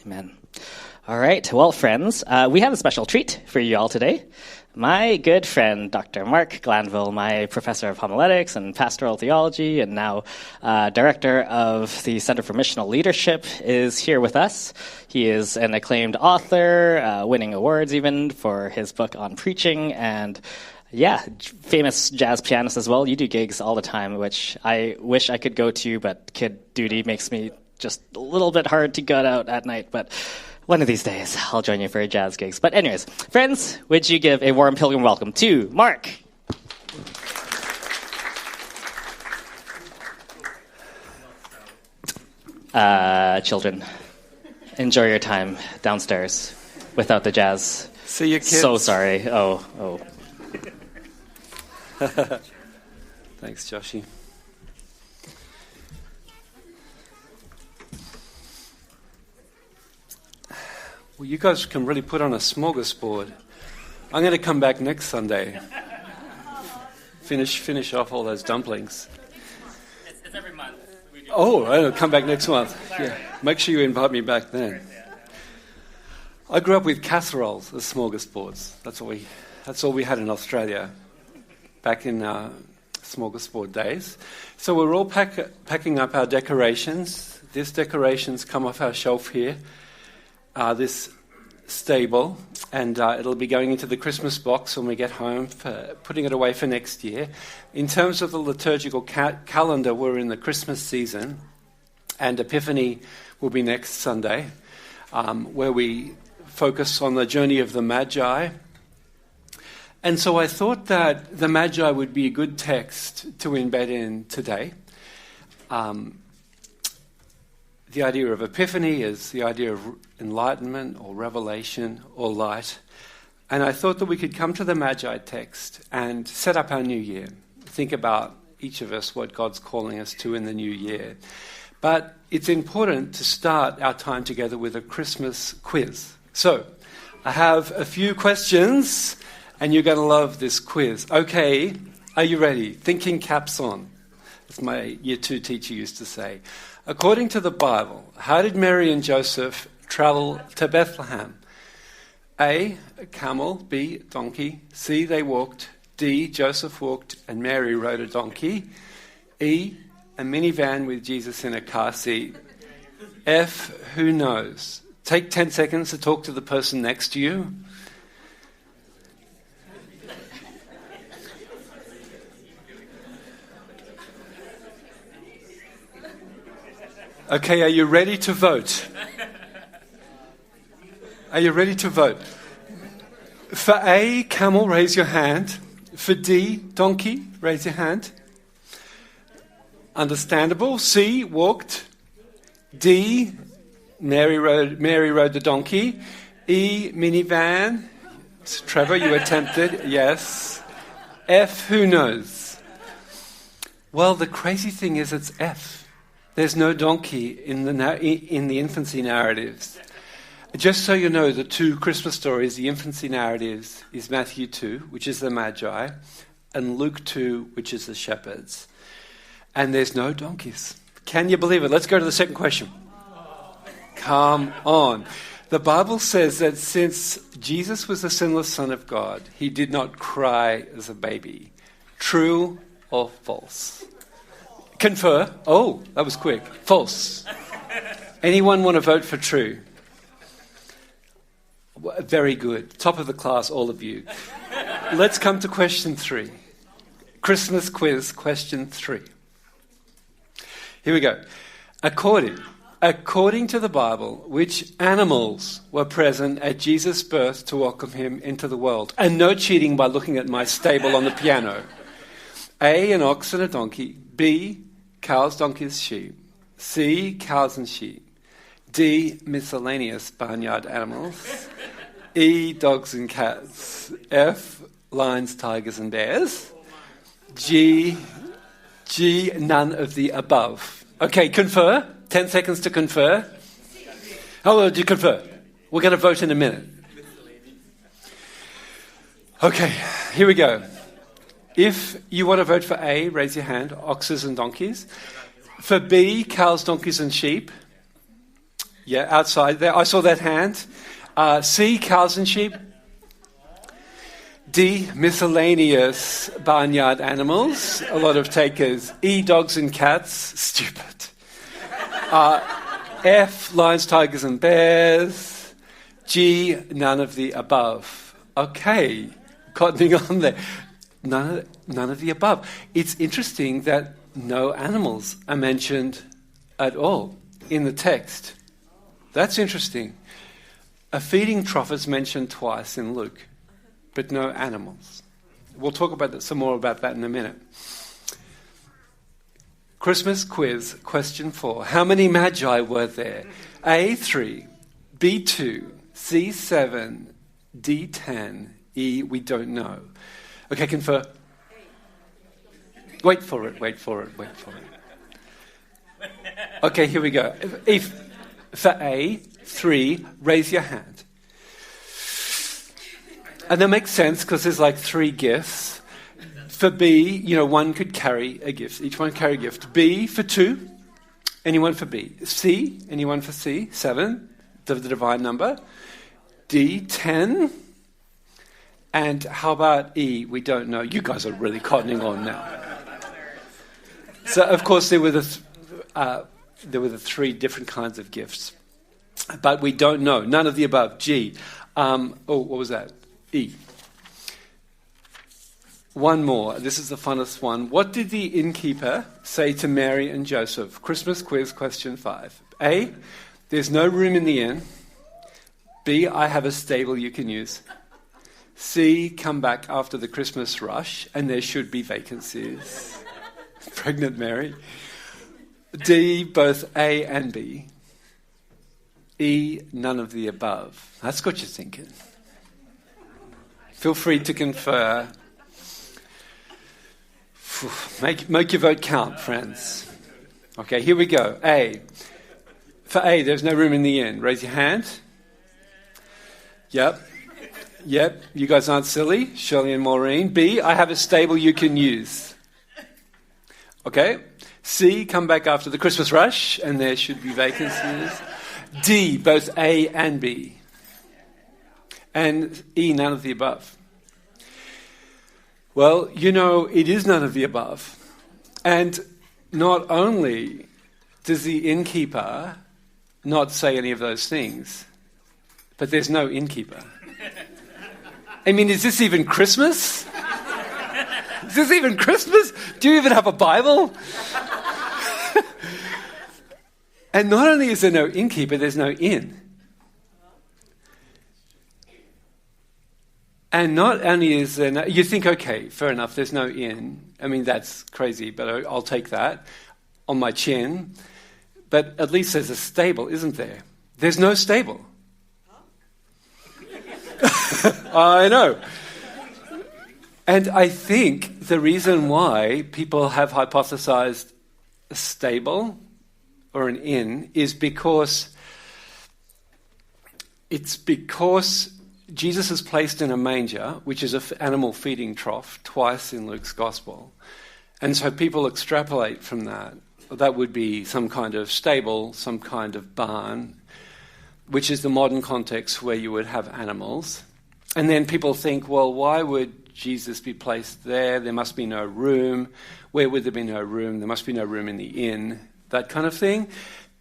Amen. All right. Well, friends, we have a special treat for you all today. My good friend, Dr. Mark Glanville, my professor of homiletics and pastoral theology, and now director of the Center for Missional Leadership, is here with us. He is an acclaimed author, winning awards even for his book on preaching, and famous jazz pianist as well. You do gigs all the time, which I wish I could go to, but kid duty makes me just a little bit hard to get out at night, but one of these days, I'll join you for a jazz gigs. But anyways, friends, would you give a warm Pilgrim welcome to Mark? Children, enjoy your time downstairs without the jazz. See you, kids. So sorry. Oh. Thanks, Joshy. Well, you guys can really put on a smorgasbord. I'm going to come back next Sunday. Finish off all those dumplings. It's every month. I'll come back next month. Yeah. Make sure you invite me back then. I grew up with casseroles as smorgasbords. That's all we had in Australia back in smorgasbord days. So we're all packing up our decorations. These decorations come off our shelf here. This stable, and it'll be going into the Christmas box when we get home, for putting it away for next year. In terms of the liturgical calendar, we're in the Christmas season, and Epiphany will be next Sunday, where we focus on the journey of the Magi. And so I thought that the Magi would be a good text to embed in today. The idea of Epiphany is the idea of enlightenment or revelation or light. And I thought that we could come to the Magi text and set up our new year. Think about each of us, what God's calling us to in the new year. But it's important to start our time together with a Christmas quiz. So I have a few questions, and you're going to love this quiz. Okay, are you ready? Thinking caps on, as my year 2 teacher used to say. According to the Bible, how did Mary and Joseph travel to Bethlehem? A, a camel. B, donkey. C, they walked. D, Joseph walked and Mary rode a donkey. E, a minivan with Jesus in a car seat. F, who knows? Take 10 seconds to talk to the person next to you. Okay, are you ready to vote? Are you ready to vote? For A, camel, raise your hand. For D, donkey, raise your hand. Understandable. C, walked. D, Mary rode the donkey. E, minivan. Trevor, you attempted. Yes. F, who knows? Well, the crazy thing is it's F. There's no donkey in the infancy narratives. Just so you know, the 2 Christmas stories, the infancy narratives, is Matthew 2, which is the Magi, and Luke 2, which is the shepherds. And there's no donkeys. Can you believe it? Let's go to the second question. Come on. The Bible says that since Jesus was the sinless Son of God, he did not cry as a baby. True or false? Confer. Oh, that was quick. False. Anyone want to vote for true? Very good. Top of the class, all of you. Let's come to question 3. Christmas quiz, question 3. Here we go. According to the Bible, which animals were present at Jesus' birth to welcome him into the world? And no cheating by looking at my stable on the piano. A, an ox and a donkey. B, cows, donkeys, sheep. C, cows and sheep. D, miscellaneous barnyard animals. E, dogs and cats. F, lions, tigers and bears. G, none of the above. Okay, confer. 10 seconds to confer. How will you confer? We're going to vote in a minute. Okay, here we go. If you want to vote for A, raise your hand, oxes and donkeys. For B, cows, donkeys and sheep. Yeah, outside there. I saw that hand. C, cows and sheep. D, miscellaneous barnyard animals. A lot of takers. E, dogs and cats. Stupid. F, lions, tigers and bears. G, none of the above. Okay, cottoning on there. None of the above. It's interesting that no animals are mentioned at all in the text. That's interesting. A feeding trough is mentioned twice in Luke, but no animals. We'll talk about that, some more about that in a minute. Christmas quiz, question 4. How many Magi were there? A, 3, B, 2, C, 7, D, 10, E, we don't know. Okay, confer. Wait for it. Okay, here we go. If for A, 3, raise your hand. And that makes sense because there's like 3 gifts. For B, one could carry a gift. Each one carry a gift. B for 2. Anyone for B? C, anyone for C? 7, the divine number. D, 10. And how about E? We don't know. You guys are really cottoning on now. So, of course, there were the 3 different kinds of gifts. But we don't know. None of the above. G. What was that? E. One more. This is the funnest one. What did the innkeeper say to Mary and Joseph? Christmas quiz, question 5. A, there's no room in the inn. B, I have a stable you can use. C, come back after the Christmas rush, and there should be vacancies. Pregnant Mary. D, both A and B. E, none of the above. That's what you're thinking. Feel free to confer. Make your vote count, friends. Okay, here we go. A. For A, there's no room in the inn. Raise your hand. Yep. You guys aren't silly. Shirley and Maureen. B, I have a stable you can use. Okay. C, come back after the Christmas rush, and there should be vacancies. D, both A and B. And E, none of the above. Well, it is none of the above. And not only does the innkeeper not say any of those things, but there's no innkeeper. I mean, is this even Christmas? Is this even Christmas? Do you even have a Bible? And not only is there no innkeeper, there's no inn. And not only is there no... You think, okay, fair enough, there's no inn. I mean, that's crazy, but I'll take that on my chin. But at least there's a stable, isn't there? There's no stable. I know. And I think the reason why people have hypothesized a stable or an inn is because Jesus is placed in a manger, which is an animal feeding trough, twice in Luke's gospel. And so people extrapolate from that. That would be some kind of stable, some kind of barn, which is the modern context where you would have animals. And then people think, well, why would Jesus be placed there? There must be no room. Where would there be no room? There must be no room in the inn, that kind of thing.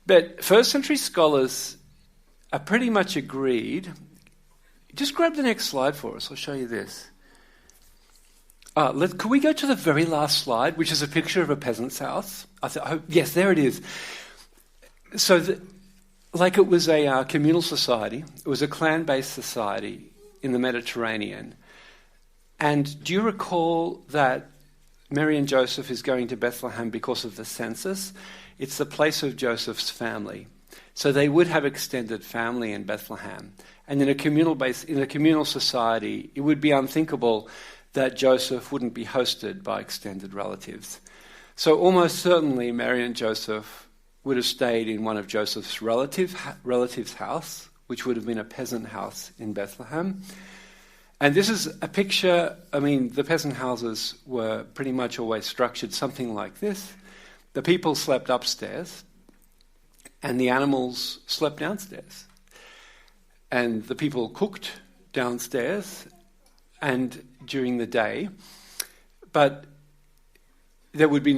But first century scholars are pretty much agreed. Just grab the next slide for us. I'll show you this. Can we go to the very last slide, which is a picture of a peasant's house? Yes, there it is. So, it was a communal society. It was a clan-based society in the Mediterranean. And do you recall that Mary and Joseph is going to Bethlehem because of the census? It's the place of Joseph's family. So they would have extended family in Bethlehem. And in a communal society, it would be unthinkable that Joseph wouldn't be hosted by extended relatives. So almost certainly Mary and Joseph would have stayed in one of Joseph's relatives' house, which would have been a peasant house in Bethlehem. And this is a picture, the peasant houses were pretty much always structured something like this. The people slept upstairs, and the animals slept downstairs. And the people cooked downstairs and during the day, but there would have been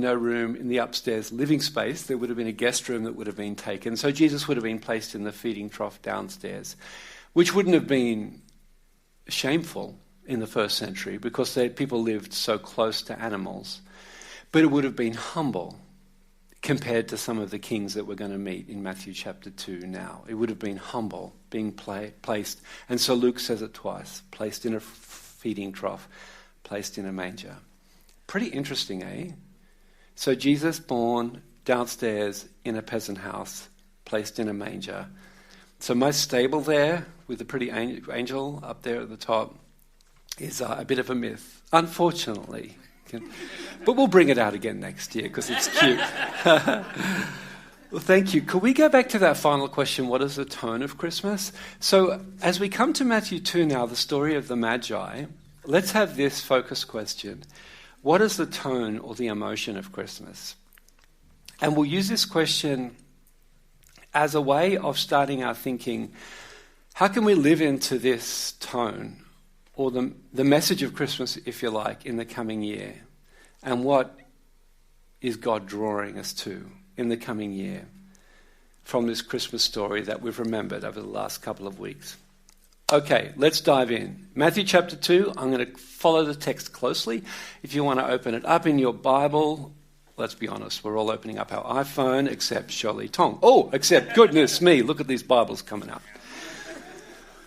no room in the upstairs living space. There would have been a guest room that would have been taken. So Jesus would have been placed in the feeding trough downstairs, which wouldn't have been shameful in the first century because people lived so close to animals. But it would have been humble compared to some of the kings that we're going to meet in Matthew chapter 2 now. It would have been humble, being placed, and so Luke says it twice, placed in a feeding trough, placed in a manger. Pretty interesting, eh? So Jesus born downstairs in a peasant house, placed in a manger. So my stable there, with the pretty angel up there at the top, is a bit of a myth, unfortunately. But we'll bring it out again next year because it's cute. Well, thank you. Could we go back to that final question, what is the tone of Christmas? So as we come to Matthew 2 now, the story of the Magi, let's have this focus question. What is the tone or the emotion of Christmas? And we'll use this question as a way of starting our thinking, how can we live into this tone or the message of Christmas, if you like, in the coming year? And what is God drawing us to in the coming year from this Christmas story that we've remembered over the last couple of weeks? Okay, let's dive in. Matthew chapter 2, I'm going to follow the text closely. If you want to open it up in your Bible, let's be honest, we're all opening up our iPhone except Shirley Tong. Oh, except goodness me, look at these Bibles coming up.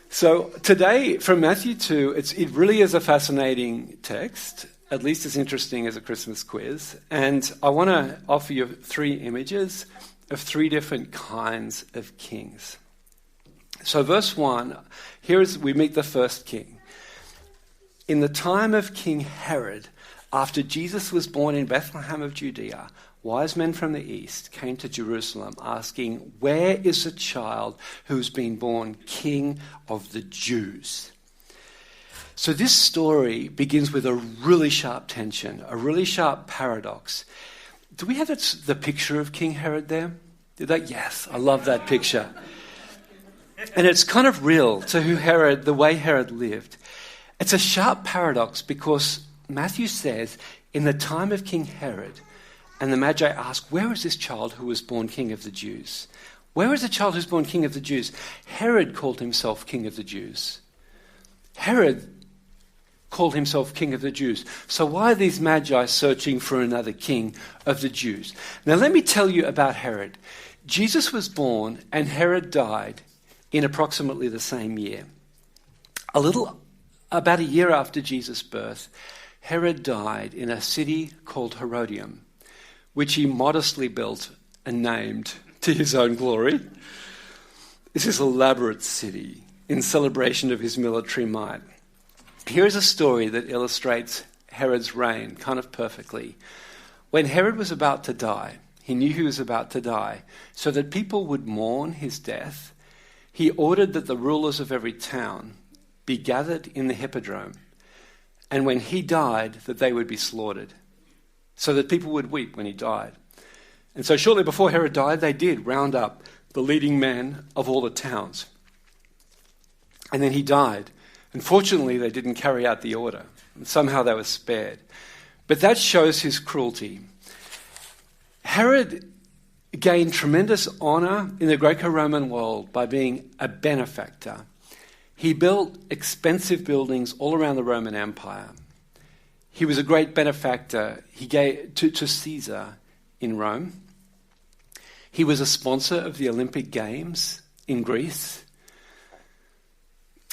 So today, from Matthew 2, it really is a fascinating text, at least as interesting as a Christmas quiz. And I want to offer you 3 images of 3 different kinds of kings. So verse 1, we meet the first king. In the time of King Herod, after Jesus was born in Bethlehem of Judea, wise men from the east came to Jerusalem asking, "Where is the child who's been born King of the Jews?" So this story begins with a really sharp tension, a really sharp paradox. Do we have the picture of King Herod there? Yes, I love that picture. And it's kind of real to the way Herod lived. It's a sharp paradox because Matthew says, in the time of King Herod, and the Magi ask, where is this child who was born King of the Jews? Where is the child who's born King of the Jews? Herod called himself King of the Jews. Herod called himself King of the Jews. So why are these Magi searching for another King of the Jews? Now let me tell you about Herod. Jesus was born and Herod died in approximately the same year. About a year after Jesus' birth, Herod died in a city called Herodium, which he modestly built and named to his own glory. This is an elaborate city in celebration of his military might. Here is a story that illustrates Herod's reign kind of perfectly. When Herod was about to die, he knew he was about to die, so that people would mourn his death, he ordered that the rulers of every town be gathered in the hippodrome, and when he died, that they would be slaughtered, so that people would weep when he died. And so shortly before Herod died, they did round up the leading men of all the towns. And then he died. Unfortunately, they didn't carry out the order. And somehow they were spared. But that shows his cruelty. Herod gained tremendous honor in the Greco-Roman world by being a benefactor. He built expensive buildings all around the Roman Empire. He was a great benefactor. He gave to Caesar in Rome. He was a sponsor of the Olympic Games in Greece.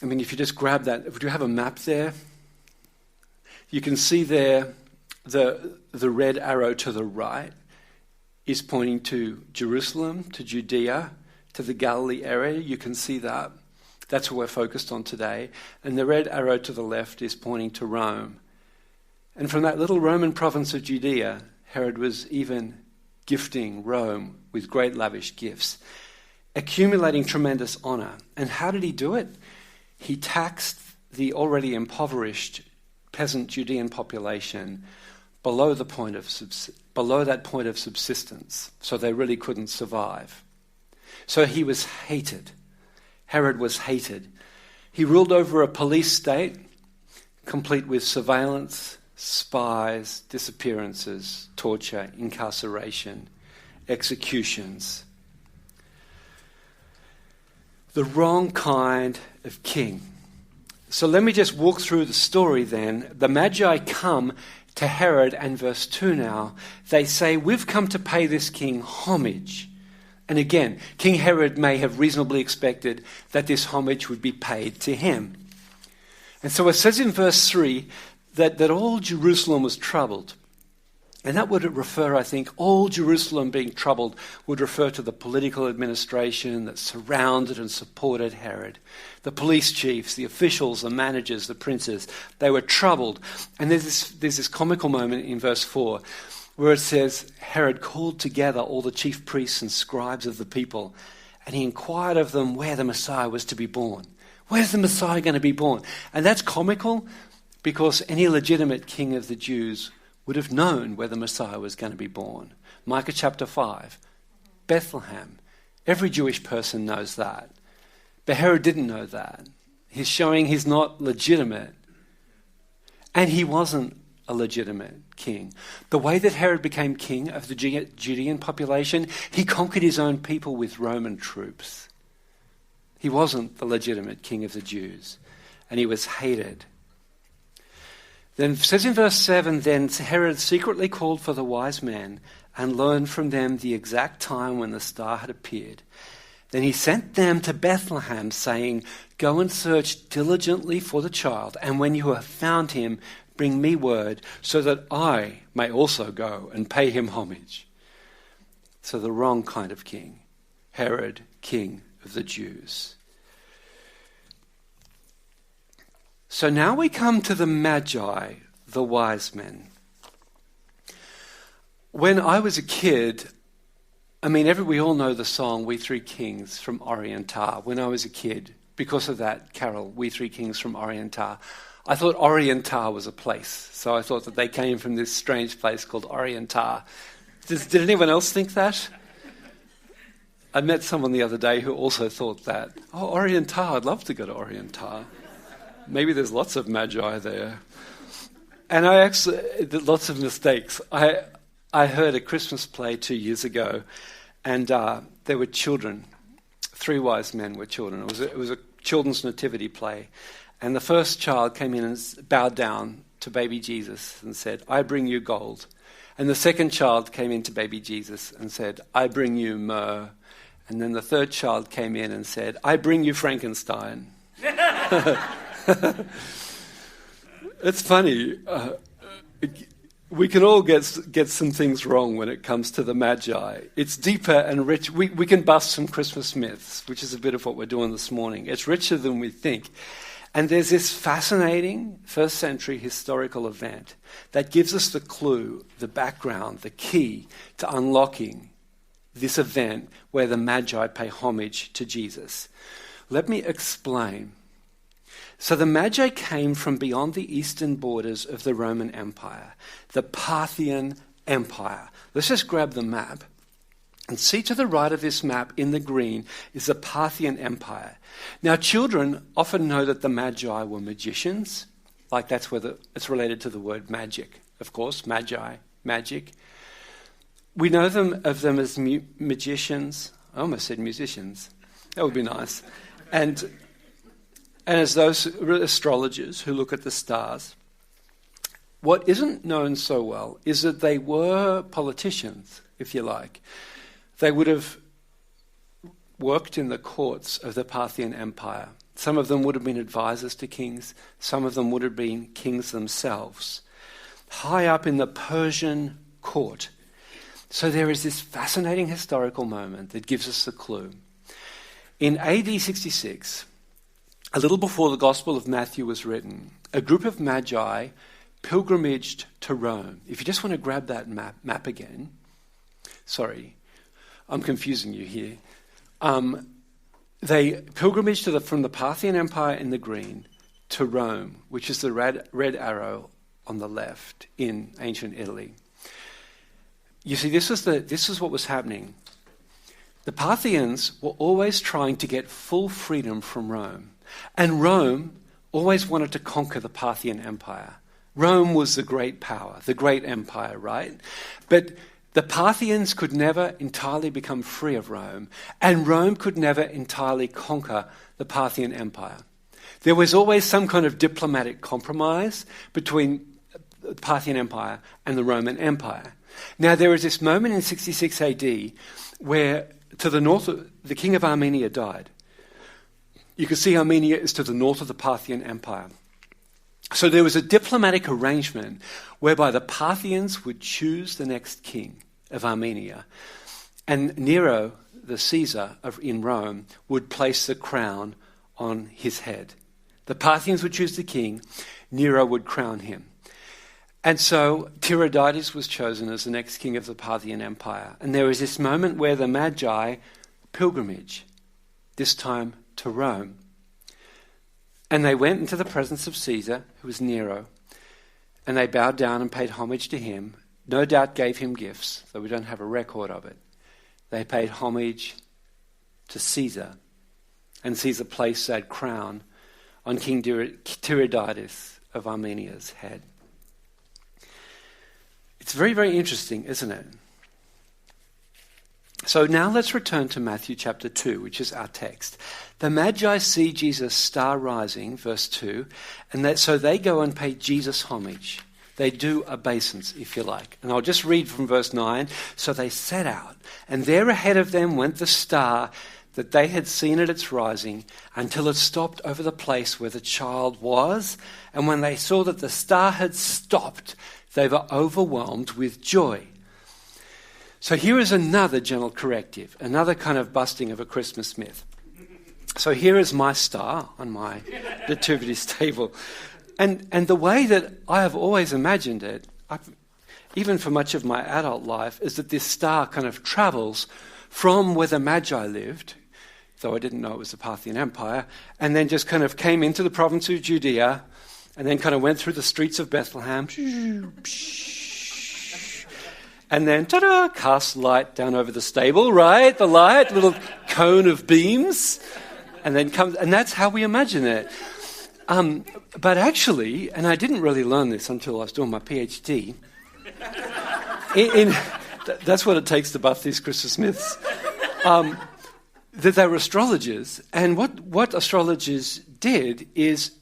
I mean, if you just grab that, would you have a map there? You can see there the red arrow to the right is pointing to Jerusalem, to Judea, to the Galilee area. You can see that. That's what we're focused on today. And the red arrow to the left is pointing to Rome. And from that little Roman province of Judea, Herod was even gifting Rome with great lavish gifts, accumulating tremendous honor. And how did he do it? He taxed the already impoverished peasant Judean population below that point of subsistence, so they really couldn't survive. So he was hated. Herod was hated. He ruled over a police state, complete with surveillance, spies, disappearances, torture, incarceration, executions. The wrong kind of king. So let me just walk through the story then. The Magi come to Herod, and verse 2 now, they say, we've come to pay this king homage. And again, King Herod may have reasonably expected that this homage would be paid to him. And so it says in verse 3 that all Jerusalem was troubled. And that would refer, I think, all Jerusalem being troubled would refer to the political administration that surrounded and supported Herod. The police chiefs, the officials, the managers, the princes, they were troubled. And there's this comical moment in verse 4 where it says, Herod called together all the chief priests and scribes of the people, and he inquired of them where the Messiah was to be born. Where's the Messiah going to be born? And that's comical because any legitimate king of the Jews would have known where the Messiah was going to be born. Micah chapter 5, Bethlehem. Every Jewish person knows that. But Herod didn't know that. He's showing he's not legitimate. And he wasn't a legitimate king. The way that Herod became king of the Judean population, he conquered his own people with Roman troops. He wasn't the legitimate king of the Jews. And he was hated. Then it says in verse 7, then Herod secretly called for the wise men and learned from them the exact time when the star had appeared. Then he sent them to Bethlehem, saying, go and search diligently for the child, and when you have found him, bring me word, so that I may also go and pay him homage. So the wrong kind of king, Herod, king of the Jews. So now we come to the Magi, the wise men. When I was a kid, we all know the song We Three Kings from Orientar. When I was a kid, because of that carol, We Three Kings from Orientar, I thought Orientar was a place. So I thought that they came from this strange place called Orientar. Did anyone else think that? I met someone the other day who also thought that. Oh, Orientar, I'd love to go to Orientar. Maybe there's lots of Magi there. And I actually did lots of mistakes. I heard a Christmas play 2 years ago, and there were children. 3 wise men were children. It was a children's nativity play. And the first child came in and bowed down to baby Jesus and said, I bring you gold. And the second child came in to baby Jesus and said, I bring you myrrh. And then the third child came in and said, I bring you Frankenstein. It's funny. We can all get some things wrong when it comes to the Magi. It's deeper and rich. We can bust some Christmas myths, which is a bit of what we're doing this morning. It's richer than we think. And there's this fascinating first century historical event that gives us the clue, the background, the key to unlocking this event where the Magi pay homage to Jesus. Let me explain. So the Magi came from beyond the eastern borders of the Roman Empire, the Parthian Empire. Let's just grab the map and see to the right of this map in the green is the Parthian Empire. Now children often know that the Magi were magicians, like that's where it's related to the word magic, of course, Magi, magic. We know of them as magicians. I almost said musicians. That would be nice. And as those astrologers who look at the stars. What isn't known so well is that they were politicians, if you like. They would have worked in the courts of the Parthian Empire. Some of them would have been advisors to kings. Some of them would have been kings themselves. High up in the Persian court. So there is this fascinating historical moment that gives us the clue. In AD 66, a little before the Gospel of Matthew was written, a group of Magi pilgrimaged to Rome. If you just want to grab that map again. Sorry, I'm confusing you here. They pilgrimaged from the Parthian Empire in the green to Rome, which is the red arrow on the left in ancient Italy. You see, this is what was happening. The Parthians were always trying to get full freedom from Rome. And Rome always wanted to conquer the Parthian Empire. Rome was the great power, the great empire, right? But the Parthians could never entirely become free of Rome, and Rome could never entirely conquer the Parthian Empire. There was always some kind of diplomatic compromise between the Parthian Empire and the Roman Empire. Now, there was this moment in 66 AD where to the north, the king of Armenia died. You can see Armenia is to the north of the Parthian Empire. So there was a diplomatic arrangement whereby the Parthians would choose the next king of Armenia. And Nero, the Caesar in Rome, would place the crown on his head. The Parthians would choose the king, Nero would crown him. And so Tiridates was chosen as the next king of the Parthian Empire. And there was this moment where the Magi pilgrimage, this time to Rome. And they went into the presence of Caesar, who was Nero, and they bowed down and paid homage to him. No doubt gave him gifts, though we don't have a record of it. They paid homage to Caesar, and Caesar placed that crown on King Tiridates of Armenia's head. It's very, very interesting, isn't it? So now let's return to Matthew chapter 2, which is our text. The Magi see Jesus' star rising, verse 2, and so they go and pay Jesus homage. They do obeisance, if you like. And I'll just read from verse 9. So they set out, and there ahead of them went the star that they had seen at its rising, until it stopped over the place where the child was. And when they saw that the star had stopped, they were overwhelmed with joy. So here is another gentle corrective, another kind of busting of a Christmas myth. So here is my star on my nativity table. And the way that I have always imagined it, even for much of my adult life, is that this star kind of travels from where the Magi lived, though I didn't know it was the Parthian Empire, and then just kind of came into the province of Judea, and then kind of went through the streets of Bethlehem, and then, ta-da, cast light down over the stable, right? The light, little cone of beams, and then comes, and that's how we imagine it. But actually, and I didn't really learn this until I was doing my PhD, that's what it takes to buff these Christmas myths, that they were astrologers, and what astrologers did is,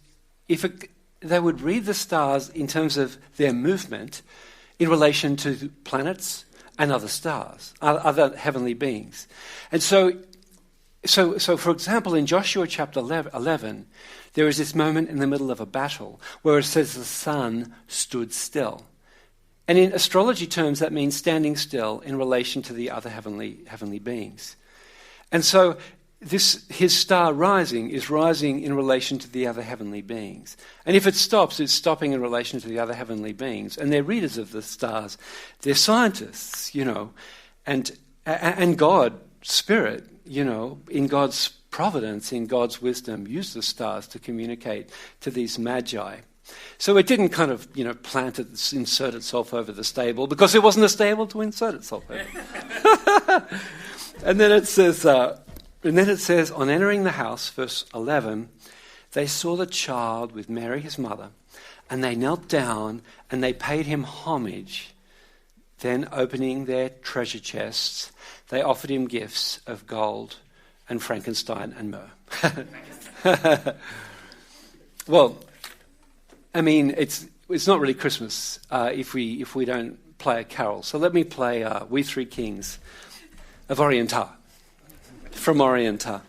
they would read the stars in terms of their movement in relation to planets and other stars, other heavenly beings. And so for example, in Joshua chapter 11, there is this moment in the middle of a battle where it says the sun stood still. And in astrology terms, that means standing still in relation to the other heavenly beings. And so his star rising is rising in relation to the other heavenly beings. And if it stops, it's stopping in relation to the other heavenly beings. And they're readers of the stars. They're scientists, and God, Spirit, in God's providence, in God's wisdom, used the stars to communicate to these Magi. So it didn't kind of, insert itself over the stable, because there wasn't a stable to insert itself over. And then it says, on entering the house, verse 11, they saw the child with Mary, his mother, and they knelt down and they paid him homage. Then, opening their treasure chests, they offered him gifts of gold and frankincense and myrrh. Well, I mean, it's not really Christmas if we don't play a carol. So let me play We Three Kings of Orienta. From Orienta.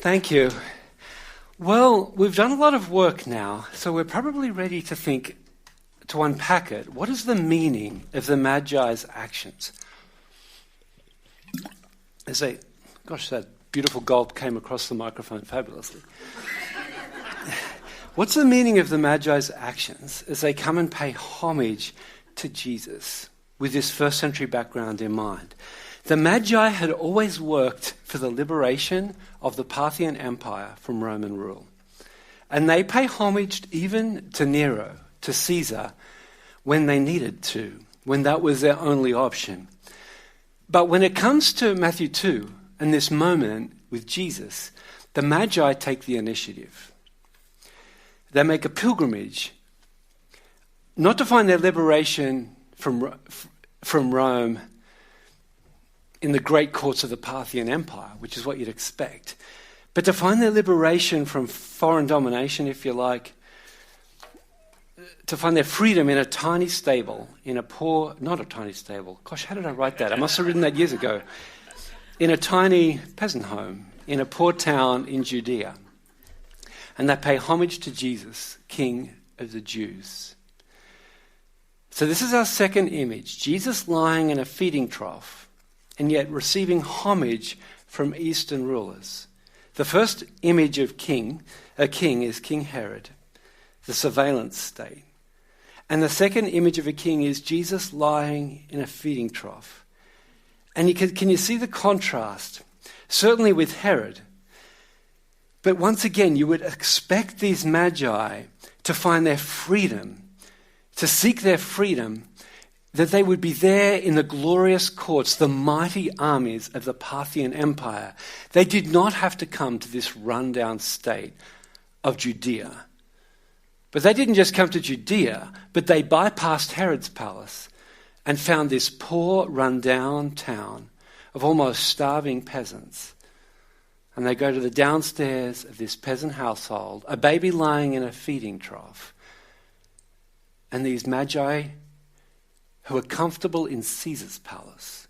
Thank you. Well, we've done a lot of work now, so we're probably ready to unpack it. What is the meaning of the Magi's actions? Gosh, that beautiful gulp came across the microphone fabulously. What's the meaning of the Magi's actions as they come and pay homage to Jesus with this first century background in mind? The Magi had always worked for the liberation of the Parthian Empire from Roman rule. And they pay homage even to Nero, to Caesar, when they needed to, when that was their only option. But when it comes to Matthew 2 and this moment with Jesus, the Magi take the initiative. They make a pilgrimage, not to find their liberation from Rome in the great courts of the Parthian Empire, which is what you'd expect, but to find their liberation from foreign domination, if you like, to find their freedom in a tiny stable, not a tiny stable. Gosh, how did I write that? I must have written that years ago. In a tiny peasant home, in a poor town in Judea. And they pay homage to Jesus, King of the Jews. So this is our second image, Jesus lying in a feeding trough, and yet receiving homage from Eastern rulers. The first image of a king is King Herod, the surveillance state. And the second image of a king is Jesus lying in a feeding trough. And can you see the contrast? Certainly with Herod. But once again, you would expect these Magi to find their freedom, to seek their freedom, that they would be there in the glorious courts, the mighty armies of the Parthian Empire. They did not have to come to this rundown state of Judea. But they didn't just come to Judea, but they bypassed Herod's palace and found this poor, rundown town of almost starving peasants. And they go to the downstairs of this peasant household, a baby lying in a feeding trough. And these Magi, who are comfortable in Caesar's palace,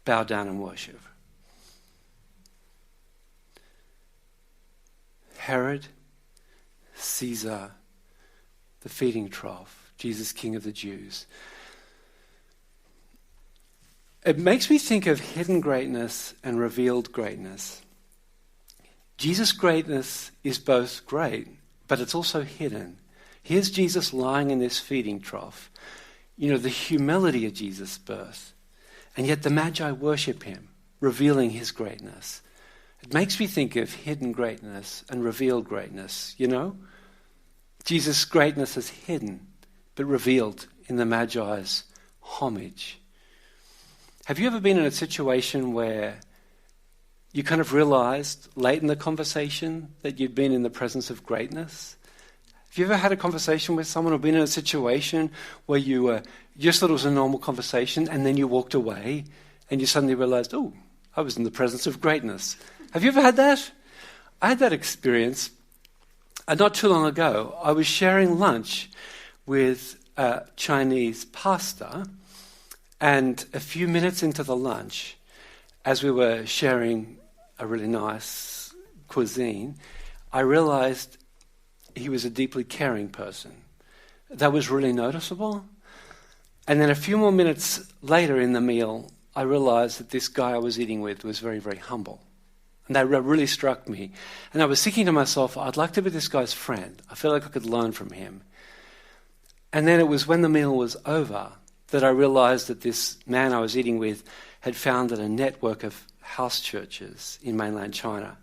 bow down and worship. Herod, Caesar, the feeding trough, Jesus, King of the Jews. It makes me think of hidden greatness and revealed greatness. Jesus' greatness is both great, but it's also hidden. Here's Jesus lying in this feeding trough. You know, the humility of Jesus' birth. And yet the Magi worship him, revealing his greatness. It makes me think of hidden greatness and revealed greatness, you know? Jesus' greatness is hidden, but revealed in the Magi's homage. Have you ever been in a situation where you kind of realized late in the conversation that you'd been in the presence of greatness? Have you ever had a conversation with someone or been in a situation where you just thought it was a normal conversation and then you walked away and you suddenly realized, oh, I was in the presence of greatness? Have you ever had that? I had that experience not too long ago. I was sharing lunch with a Chinese pastor, and a few minutes into the lunch, as we were sharing a really nice cuisine, I realized he was a deeply caring person. That was really noticeable. And then a few more minutes later in the meal, I realized that this guy I was eating with was very, very humble. And that really struck me. And I was thinking to myself, I'd like to be this guy's friend. I feel like I could learn from him. And then it was when the meal was over that I realized that this man I was eating with had founded a network of house churches in mainland China.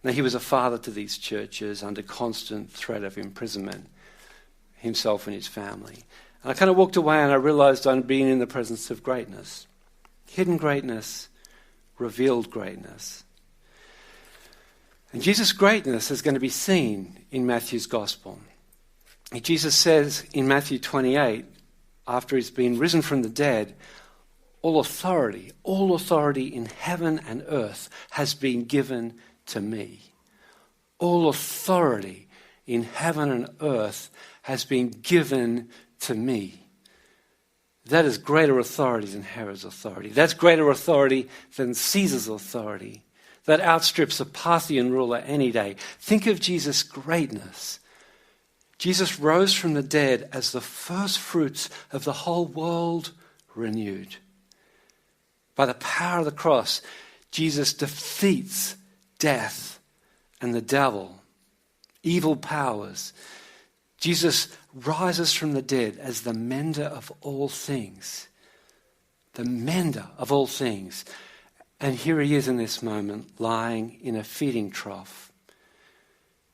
Now, he was a father to these churches under constant threat of imprisonment, himself and his family. And I kind of walked away and I realized I'd been in the presence of greatness. Hidden greatness, revealed greatness. And Jesus' greatness is going to be seen in Matthew's gospel. Jesus says in Matthew 28, after he's been risen from the dead, all authority in heaven and earth has been given to me. All authority in heaven and earth has been given to me. That is greater authority than Herod's authority. That's greater authority than Caesar's authority. that outstrips a Parthian ruler any day. Think of Jesus' greatness. Jesus rose from the dead as the first fruits of the whole world renewed. By the power of the cross, Jesus defeats death and the devil, evil powers. Jesus rises from the dead as the mender of all things. The mender of all things. And here he is in this moment, lying in a feeding trough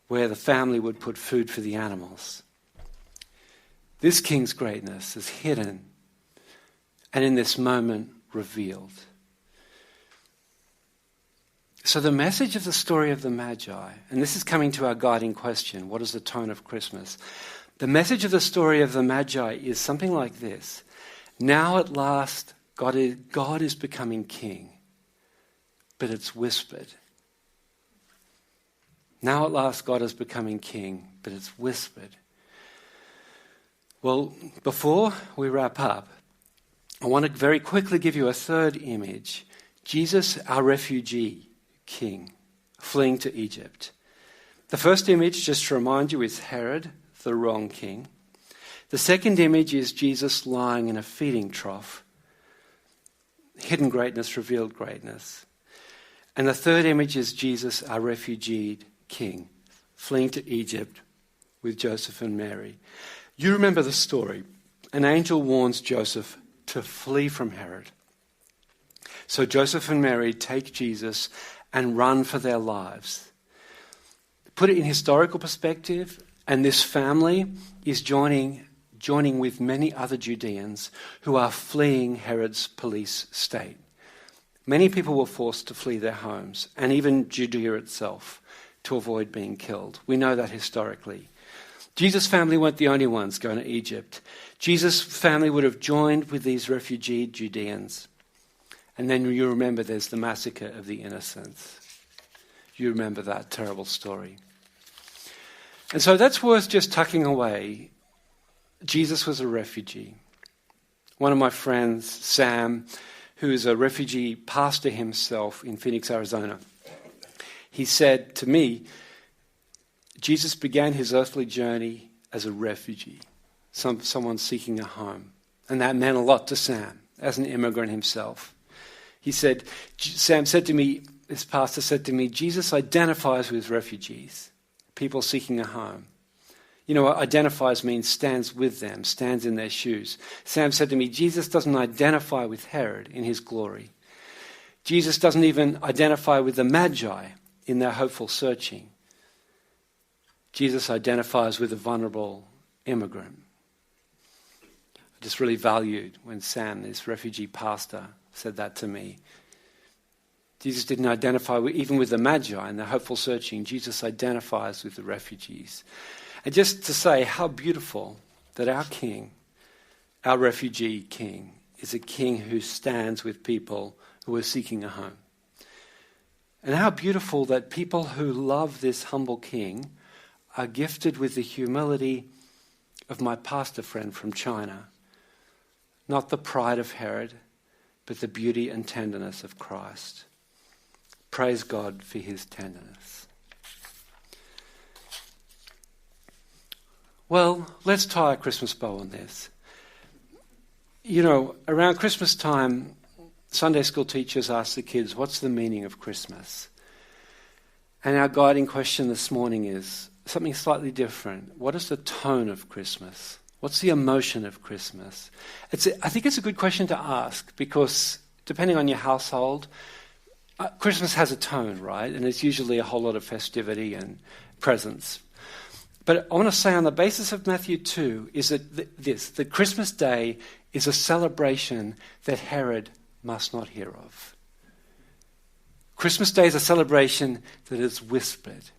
where the family would put food for the animals. This king's greatness is hidden and in this moment revealed. So the message of the story of the Magi, and this is coming to our guiding question, what is the tone of Christmas? The message of the story of the Magi is something like this. Now at last God is becoming king, but it's whispered. Now at last God is becoming king, but it's whispered. Well, before we wrap up, I want to very quickly give you a third image. Jesus, our refugee king, fleeing to Egypt. The first image, just to remind you, is Herod, the wrong king. The second image is Jesus lying in a feeding trough. Hidden greatness, revealed greatness. And the third image is Jesus, our refugee king, fleeing to Egypt with Joseph and Mary. You remember the story. An angel warns Joseph to flee from Herod. So Joseph and Mary take Jesus and run for their lives. Put it in historical perspective, and this family is joining with many other Judeans who are fleeing Herod's police state. Many people were forced to flee their homes, and even Judea itself, to avoid being killed. We know that historically. Jesus' family weren't the only ones going to Egypt. Jesus' family would have joined with these refugee Judeans. And then you remember there's the massacre of the innocents. You remember that terrible story. And so that's worth just tucking away. Jesus was a refugee. One of my friends, Sam, who is a refugee pastor himself in Phoenix, Arizona, he said to me, Jesus began his earthly journey as a refugee, someone seeking a home. And that meant a lot to Sam, as an immigrant himself. He said, Sam said to me, this pastor said to me, Jesus identifies with refugees, people seeking a home. You know, identifies means stands with them, stands in their shoes. Sam said to me, Jesus doesn't identify with Herod in his glory. Jesus doesn't even identify with the Magi in their hopeful searching. Jesus identifies with a vulnerable immigrant. I just really valued when Sam, this refugee pastor, said that to me. Jesus didn't identify even with the Magi in their hopeful searching. Jesus identifies with the refugees. And just to say how beautiful that our king, our refugee king, is a king who stands with people who are seeking a home. And how beautiful that people who love this humble king are gifted with the humility of my pastor friend from China. Not the pride of Herod, but the beauty and tenderness of Christ. Praise God for his tenderness. Well, let's tie a Christmas bow on this. You know, around Christmas time, Sunday school teachers ask the kids, what's the meaning of Christmas? And our guiding question this morning is something slightly different. What is the tone of Christmas? What's the emotion of Christmas? I think it's a good question to ask because depending on your household, Christmas has a tone, right? And it's usually a whole lot of festivity and presents. But I want to say on the basis of Matthew 2 is that the Christmas day is a celebration that Herod must not hear of. Christmas day is a celebration that is whispered.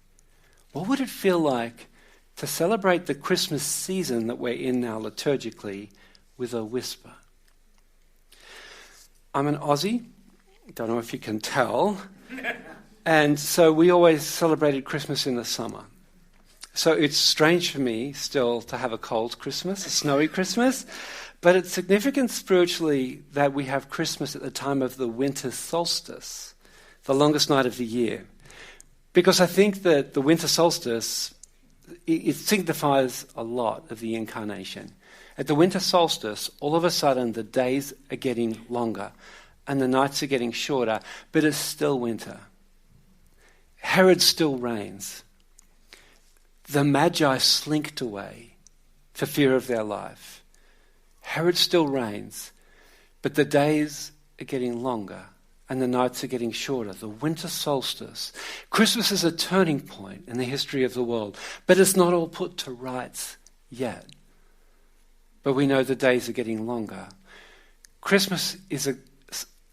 What would it feel like to celebrate the Christmas season that we're in now liturgically with a whisper? I'm an Aussie. Don't know if you can tell. And so we always celebrated Christmas in the summer. So it's strange for me still to have a cold Christmas, a snowy Christmas, but it's significant spiritually that we have Christmas at the time of the winter solstice, the longest night of the year. Because I think that the winter solstice, it signifies a lot of the incarnation. At the winter solstice, all of a sudden the days are getting longer and the nights are getting shorter, but it's still winter. Herod still reigns. The Magi slinked away for fear of their life. Herod still reigns, but the days are getting longer and the nights are getting shorter. The winter solstice. Christmas is a turning point in the history of the world, but it's not all put to rights yet. But we know the days are getting longer. Christmas is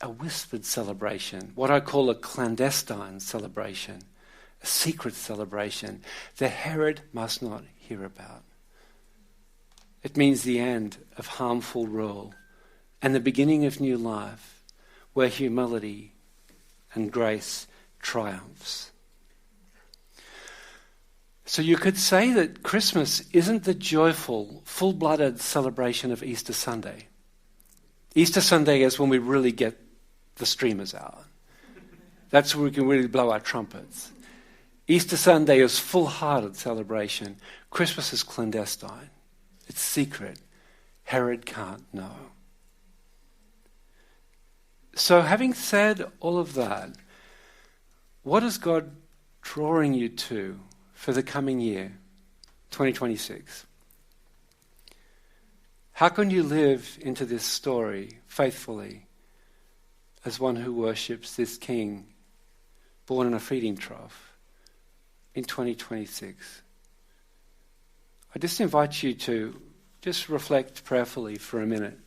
a whispered celebration, what I call a clandestine celebration, a secret celebration that Herod must not hear about. It means the end of harmful rule and the beginning of new life where humility and grace triumphs. So you could say that Christmas isn't the joyful, full-blooded celebration of Easter Sunday. Easter Sunday is when we really get the streamers out. That's when we can really blow our trumpets. Easter Sunday is full-hearted celebration. Christmas is clandestine. It's secret. Herod can't know. So having said all of that, what is God drawing you to for the coming year, 2026? How can you live into this story faithfully as one who worships this King born in a feeding trough in 2026? I just invite you to just reflect prayerfully for a minute.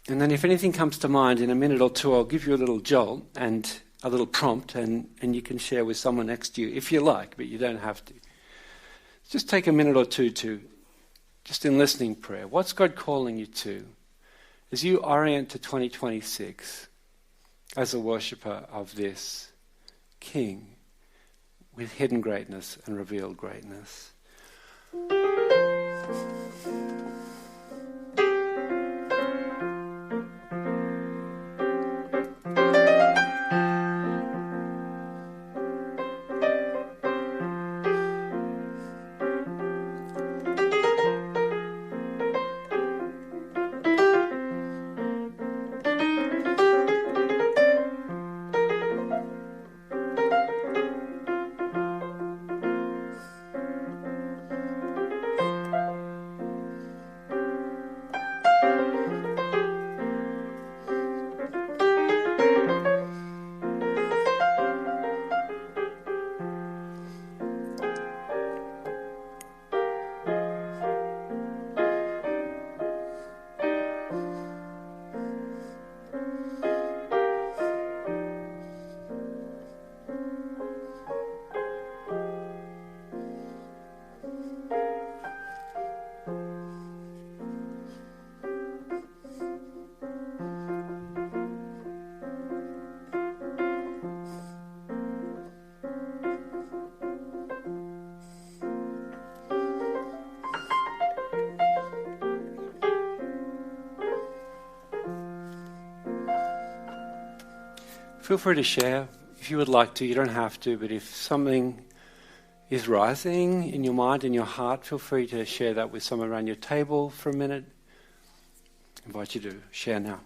And then if anything comes to mind in a minute or two, I'll give you a little jolt and a little prompt, and you can share with someone next to you if you like, but you don't have to. Just take a minute or two to, just in listening prayer, what's God calling you to as you orient to 2026 as a worshipper of this King with hidden greatness and revealed greatness? Feel free to share if you would like to. You don't have to, but if something is rising in your mind, in your heart, feel free to share that with someone around your table for a minute. I invite you to share now.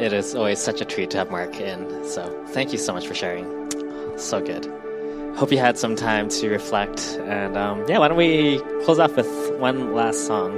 it is always such a treat to have Mark in. So thank you so much for sharing. So good. Hope you had some time to reflect. And why don't we close off with one last song.